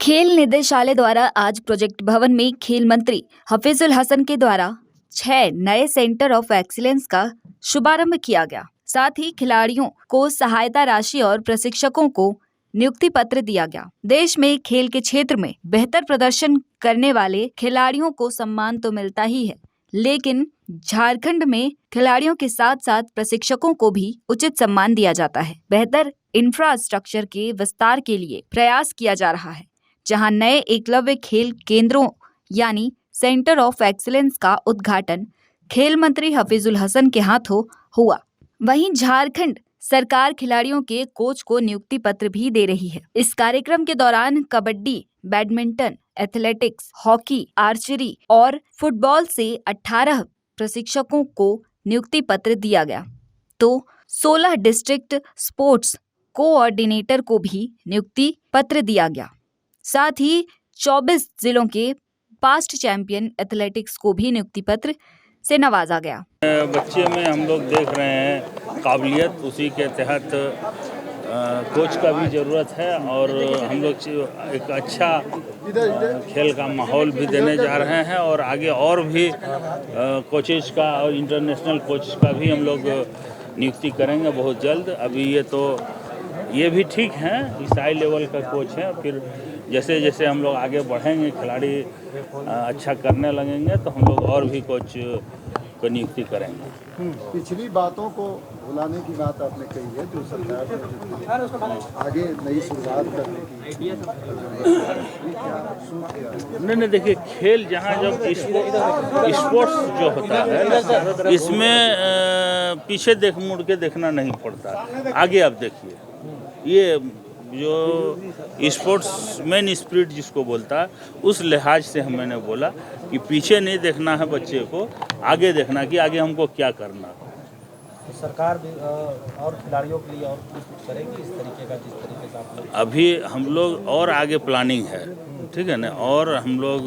खेल निदेशालय द्वारा आज प्रोजेक्ट भवन में खेल मंत्री हफीजुल हसन के द्वारा 6 नए सेंटर ऑफ एक्सीलेंस का शुभारंभ किया गया। साथ ही खिलाड़ियों को सहायता राशि और प्रशिक्षकों को नियुक्ति पत्र दिया गया। देश में खेल के क्षेत्र में बेहतर प्रदर्शन करने वाले खिलाड़ियों को सम्मान तो मिलता ही है, लेकिन झारखंड में खिलाड़ियों के साथ साथ प्रशिक्षकों को भी उचित सम्मान दिया जाता है। बेहतर इंफ्रास्ट्रक्चर के विस्तार के लिए प्रयास किया जा रहा है, जहां नए एकलव्य खेल केंद्रों यानी सेंटर ऑफ एक्सीलेंस का उद्घाटन खेल मंत्री हफीजुल हसन के हाथों हुआ। वहीं झारखंड सरकार खिलाड़ियों के कोच को नियुक्ति पत्र भी दे रही है। इस कार्यक्रम के दौरान kabaddi, badminton, athletics, hockey, archery और फुटबॉल से 18 प्रशिक्षकों को नियुक्ति पत्र दिया गया, तो 16 डिस्ट्रिक्ट स्पोर्ट्स कोऑर्डिनेटर को भी नियुक्ति पत्र दिया गया। साथ ही 24 जिलों के पास्ट चैंपियन एथलेटिक्स को भी नियुक्ति पत्र से नवाजा गया। बच्चे में हम लोग देख रहे हैं काबिलियत, उसी के तहत कोच का भी ज़रूरत है और हम लोग एक अच्छा खेल का माहौल भी देने जा रहे हैं और आगे और भी कोचेज का और इंटरनेशनल कोच का भी हम लोग नियुक्ति करेंगे बहुत जल्द। अभी ये भी ठीक हैं, इस हाई लेवल का कोच है। फिर जैसे जैसे हम लोग आगे बढ़ेंगे, खिलाड़ी अच्छा करने लगेंगे, तो हम लोग और भी कोच को नियुक्ति करेंगे। पिछली बातों को भुलाने की बात आपने कही है, जो सरकार ने आगे नई शुरुआत करने की नहीं, देखिए खेल जहाँ जब स्पोर्ट्स जो होता है इसमें पीछे मुड़ के देखना नहीं पड़ता, आगे आप देखिए। ये जो स्पोर्ट्स मैन स्पिरिट जिसको बोलता है, उस लिहाज से मैंने बोला कि पीछे नहीं देखना है बच्चे को, आगे देखना कि आगे हमको क्या करना। तो सरकार भी और खिलाड़ियों के लिए और कुछ करेगी इस तरीके का, जिस तरीके से आप लोग अभी हम लोग और आगे प्लानिंग है, ठीक है ना। और हम लोग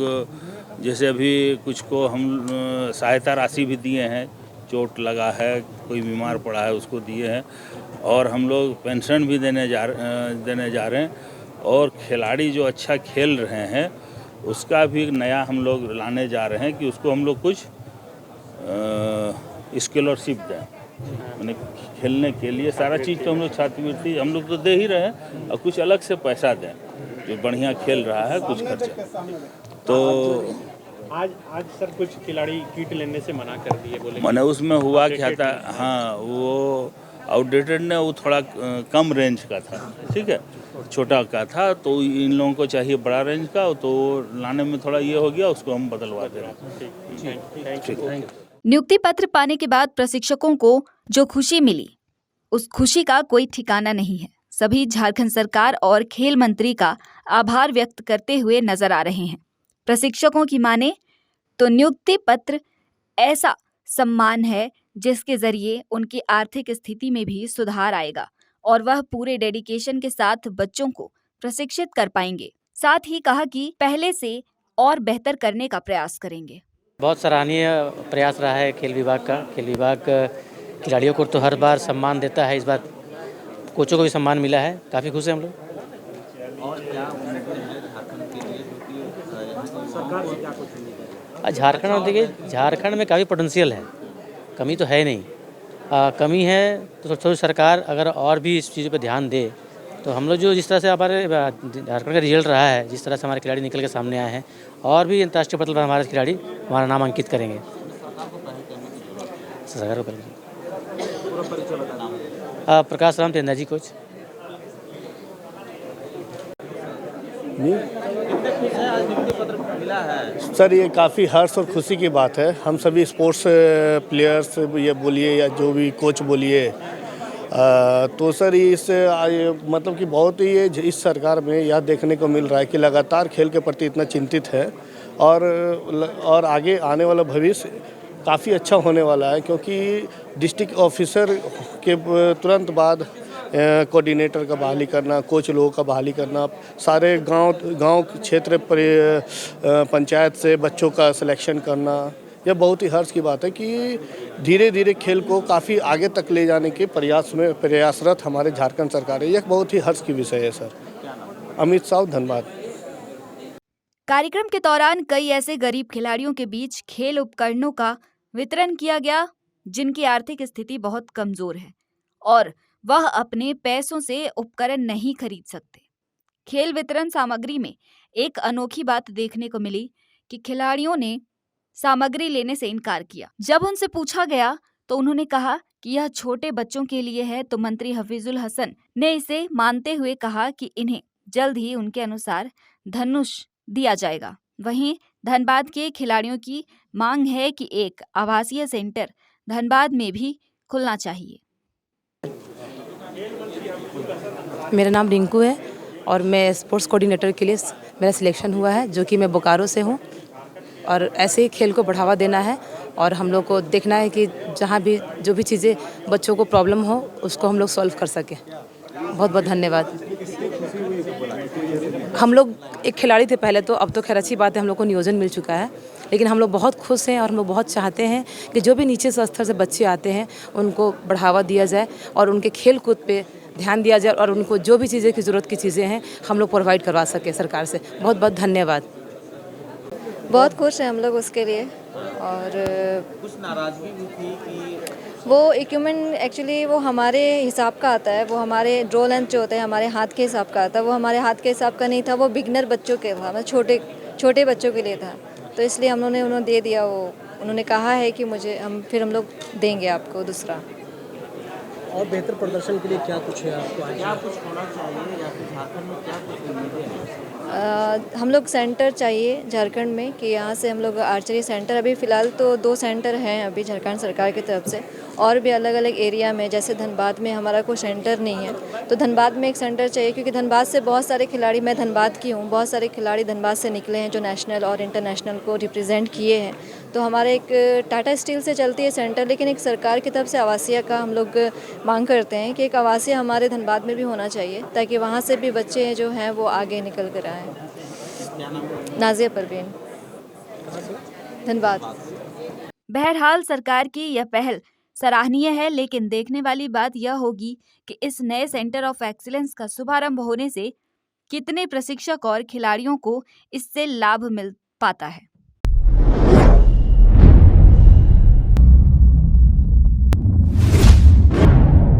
जैसे अभी कुछ को हम सहायता राशि भी दिए हैं, चोट लगा है, कोई बीमार पड़ा है उसको दिए हैं, और हम लोग पेंशन भी देने जा रहे हैं। और खिलाड़ी जो अच्छा खेल रहे हैं उसका भी नया हम लोग लाने जा रहे हैं कि उसको हम लोग कुछ स्कॉलरशिप दें, मैंने खेलने के लिए सारा चीज़ तो हम लोग छात्रवृत्ति हम लोग तो दे ही रहे हैं, और कुछ अलग से पैसा दें जो बढ़िया खेल रहा है, कुछ खर्चा। तो आज सर कुछ खिलाड़ी किट लेने से मना कर दिए, बोले मैंने उसमें हुआ क्या था, हाँ वो आउटडेटेड ने, वो थोड़ा कम रेंज का था, ठीक है, छोटा का था, तो इन लोगों को चाहिए बड़ा रेंज का, तो लाने में थोड़ा ये हो गया, उसको हम बदलवा दे रहे हैं। नियुक्ति पत्र पाने के बाद प्रशिक्षकों को जो खुशी मिली, उस खुशी का कोई ठिकाना नहीं है। सभी झारखंड सरकार और खेल मंत्री का आभार व्यक्त करते हुए नजर आ रहे हैं। प्रशिक्षकों की माने तो नियुक्ति पत्र ऐसा सम्मान है जिसके जरिए उनकी आर्थिक स्थिति में भी सुधार आएगा और वह पूरे डेडिकेशन के साथ बच्चों को प्रशिक्षित कर पाएंगे। साथ ही कहा कि पहले से और बेहतर करने का प्रयास करेंगे। बहुत सराहनीय प्रयास रहा है खेल विभाग का। खेल विभाग खिलाड़ियों को तो हर बार सम्मान देता है, इस बार कोचों को भी सम्मान मिला है, काफ़ी खुश हैं हम लोग। झारखंड में देखिए, झारखंड में काफ़ी पोटेंशियल है, कमी तो है नहीं। कमी है तो थोड़ी सरकार अगर और भी इस चीज़ पर ध्यान दे, तो हम लोग जो जिस तरह से हमारे झारखंड का रिजल्ट रहा है, जिस तरह से हमारे खिलाड़ी निकल के सामने आए हैं, और भी अंतर्राष्ट्रीय पटल पर हमारे खिलाड़ी हमारा नाम अंकित करेंगे। प्रकाश राम तेंदा जी कोच। सर ये काफ़ी हर्ष और खुशी की बात है। हम सभी स्पोर्ट्स प्लेयर्स ये बोलिए या जो भी कोच बोलिए, तो सर इस मतलब कि बहुत ही ये इस सरकार में यह देखने को मिल रहा है कि लगातार खेल के प्रति इतना चिंतित है, और आगे आने वाला भविष्य काफ़ी अच्छा होने वाला है, क्योंकि डिस्ट्रिक्ट ऑफिसर के तुरंत बाद कोऑर्डिनेटर का बहाली करना, कोच लोगों का बहाली करना, सारे गांव क्षेत्र पंचायत से बच्चों का सिलेक्शन करना, यह बहुत ही हर्ष की बात है कि धीरे धीरे खेल को काफ़ी आगे तक ले जाने के प्रयासरत हमारे झारखंड सरकार है। यह बहुत ही हर्ष की विषय है सर। अमित साहु, धन्यवाद। कार्यक्रम के दौरान कई ऐसे गरीब खिलाड़ियों के बीच खेल उपकरणों का वितरण किया गया जिनकी आर्थिक स्थिति बहुत कमजोर है और वह अपने पैसों से उपकरण नहीं खरीद सकते। खेल वितरण सामग्री में एक अनोखी बात देखने को मिली कि खिलाड़ियों ने सामग्री लेने से इनकार किया। जब उनसे पूछा गया तो उन्होंने कहा कि यह छोटे बच्चों के लिए है, तो मंत्री हफीजुल हसन ने इसे मानते हुए कहा कि इन्हें जल्द ही उनके अनुसार धनुष दिया जाएगा। वहीं धनबाद के खिलाड़ियों की मांग है कि एक आवासीय सेंटर धनबाद में भी खुलना चाहिए। मेरा नाम रिंकू है और मैं स्पोर्ट्स कोऑर्डिनेटर के लिए मेरा सिलेक्शन हुआ है, जो कि मैं बोकारो से हूँ। और ऐसे ही खेल को बढ़ावा देना है और हम लोग को देखना है कि जहाँ भी जो भी चीज़ें बच्चों को प्रॉब्लम हो उसको हम लोग सॉल्व कर सकें। बहुत बहुत धन्यवाद। हम लोग एक खिलाड़ी थे पहले तो, अब तो खैर अच्छी बात है हम लोग को नियोजन मिल चुका है, लेकिन हम लोग बहुत खुश हैं और हम लोग बहुत चाहते हैं कि जो भी नीचे स्तर से बच्चे आते हैं उनको बढ़ावा दिया जाए और उनके खेल कूद पे ध्यान दिया जाए और उनको जो भी चीज़ें की ज़रूरत की चीज़ें हैं हम लोग प्रोवाइड करवा सकें सरकार से। बहुत बहुत धन्यवाद। बहुत खुश हैं हम लोग उसके लिए। और कुछ नाराज़गी भी थी कि वो इक्विपमेंट एक्चुअली वो हमारे हिसाब का आता है, वो हमारे ड्रो लेंथ जो होता है हमारे हाथ के हिसाब का आता है, वो हमारे हाथ के हिसाब का नहीं था, वो बिगनर बच्चों के था, मतलब छोटे बच्चों के लिए था। तो इसलिए उन्होंने दे दिया। वो उन्होंने कहा है कि हम लोग देंगे आपको दूसरा। और बेहतर प्रदर्शन के लिए क्या कुछ है आपको आज? क्या कुछ होना चाहिए या फिर झारखंड में क्या कुछ उम्मीदें हैं? हम लोग सेंटर चाहिए झारखंड में कि यहाँ से हम लोग आर्चरी सेंटर, अभी फ़िलहाल तो 2 सेंटर हैं अभी झारखंड सरकार की तरफ से, और भी अलग अलग एरिया में, जैसे धनबाद में हमारा कोई सेंटर नहीं है तो धनबाद में एक सेंटर चाहिए, क्योंकि धनबाद से बहुत सारे खिलाड़ी, मैं धनबाद की हूँ, बहुत सारे खिलाड़ी धनबाद से निकले हैं जो नेशनल और इंटरनेशनल को रिप्रेजेंट किए हैं। तो हमारे एक टाटा स्टील से चलती है सेंटर, लेकिन एक सरकार की तरफ से आवासीय का हम लोग मांग करते हैं कि एक आवासीय हमारे धनबाद में भी होना चाहिए, ताकि वहाँ से भी बच्चे जो हैं वो आगे निकल कर आएँ। नाजिया परवीन, धनबाद। बहरहाल सरकार की यह पहल सराहनीय है, लेकिन देखने वाली बात यह होगी कि इस नए सेंटर ऑफ एक्सीलेंस का शुभारंभ होने से कितने प्रशिक्षक और खिलाड़ियों को इससे लाभ मिल पाता है।